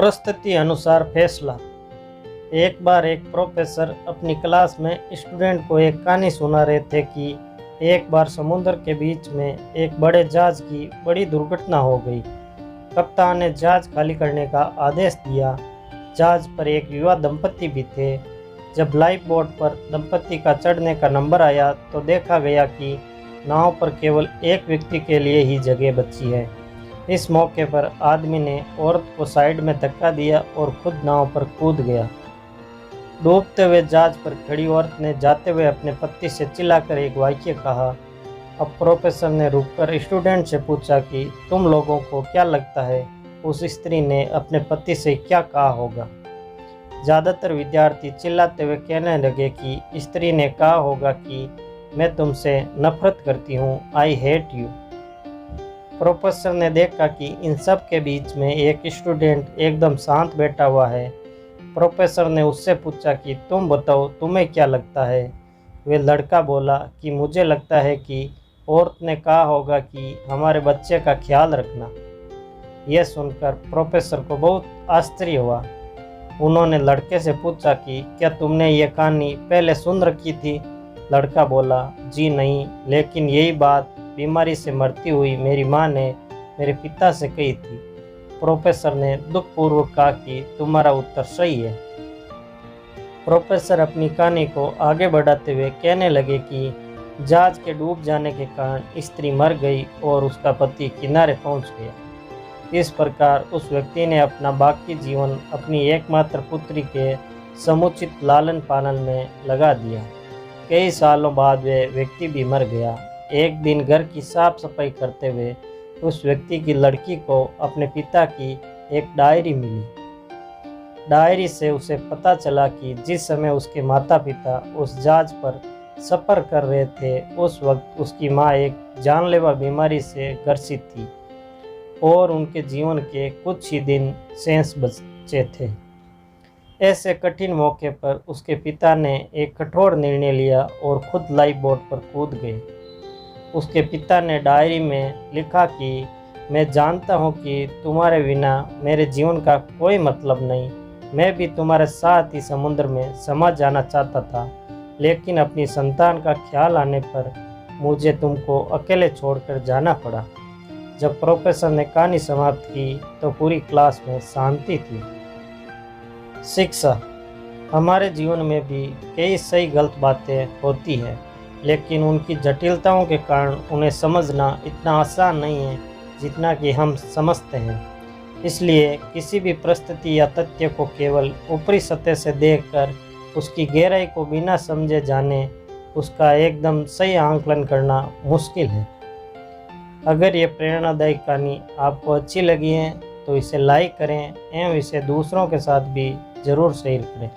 परिस्थिति अनुसार फैसला। एक बार एक प्रोफेसर अपनी क्लास में स्टूडेंट को एक कहानी सुना रहे थे कि एक बार समुद्र के बीच में एक बड़े जहाज की बड़ी दुर्घटना हो गई। कप्तान ने जहाज खाली करने का आदेश दिया। जहाज पर एक युवा दंपति भी थे। जब लाइफ बोट पर दंपति का चढ़ने का नंबर आया तो देखा गया कि नाव पर केवल एक व्यक्ति के लिए ही जगह बची है। इस मौके पर आदमी ने औरत को साइड में धक्का दिया और खुद नाव पर कूद गया। डूबते हुए जहाज पर खड़ी औरत ने जाते हुए अपने पति से चिल्लाकर एक वाक्य कहा। अब प्रोफेसर ने रुककर स्टूडेंट से पूछा कि तुम लोगों को क्या लगता है उस स्त्री ने अपने पति से क्या कहा होगा। ज़्यादातर विद्यार्थी चिल्लाते हुए कहने लगे कि स्त्री ने कहा होगा कि मैं तुमसे नफरत करती हूँ, आई हेट यू। प्रोफेसर ने देखा कि इन सब के बीच में एक स्टूडेंट एकदम शांत बैठा हुआ है। प्रोफेसर ने उससे पूछा कि तुम बताओ तुम्हें क्या लगता है। वे लड़का बोला कि मुझे लगता है कि औरत ने कहा होगा कि हमारे बच्चे का ख्याल रखना। यह सुनकर प्रोफेसर को बहुत आश्चर्य हुआ। उन्होंने लड़के से पूछा कि क्या तुमने ये कहानी पहले सुन रखी थी। लड़का बोला जी नहीं, लेकिन यही बात बीमारी से मरती हुई मेरी माँ ने मेरे पिता से कही थी। प्रोफेसर ने दुखपूर्वक कहा कि तुम्हारा उत्तर सही है। प्रोफेसर अपनी कहानी को आगे बढ़ाते हुए कहने लगे कि जहाज के डूब जाने के कारण स्त्री मर गई और उसका पति किनारे पहुंच गया। इस प्रकार उस व्यक्ति ने अपना बाकी जीवन अपनी एकमात्र पुत्री के समुचित लालन पालन में लगा दिया। कई सालों बाद वह व्यक्ति भी मर गया। एक दिन घर की साफ सफाई करते हुए उस व्यक्ति की लड़की को अपने पिता की एक डायरी मिली। डायरी से उसे पता चला कि जिस समय उसके माता पिता उस जहाज पर सफ़र कर रहे थे उस वक्त उसकी माँ एक जानलेवा बीमारी से ग्रसित थी और उनके जीवन के कुछ ही दिन शेष बचे थे। ऐसे कठिन मौके पर उसके पिता ने एक कठोर निर्णय लिया और खुद लाइफ बोट पर कूद गए। उसके पिता ने डायरी में लिखा कि मैं जानता हूँ कि तुम्हारे बिना मेरे जीवन का कोई मतलब नहीं। मैं भी तुम्हारे साथ ही समुद्र में समा जाना चाहता था, लेकिन अपनी संतान का ख्याल आने पर मुझे तुमको अकेले छोड़कर जाना पड़ा। जब प्रोफेसर ने कहानी समाप्त की तो पूरी क्लास में शांति थी। शिक्षा। हमारे जीवन में भी कई सही गलत बातें होती हैं, लेकिन उनकी जटिलताओं के कारण उन्हें समझना इतना आसान नहीं है जितना कि हम समझते हैं। इसलिए किसी भी परिस्थिति या तथ्य को केवल ऊपरी सतह से देखकर उसकी गहराई को बिना समझे जाने उसका एकदम सही आंकलन करना मुश्किल है। अगर ये प्रेरणादायक कहानी आपको अच्छी लगी है तो इसे लाइक करें एवं इसे दूसरों के साथ भी ज़रूर शेयर करें।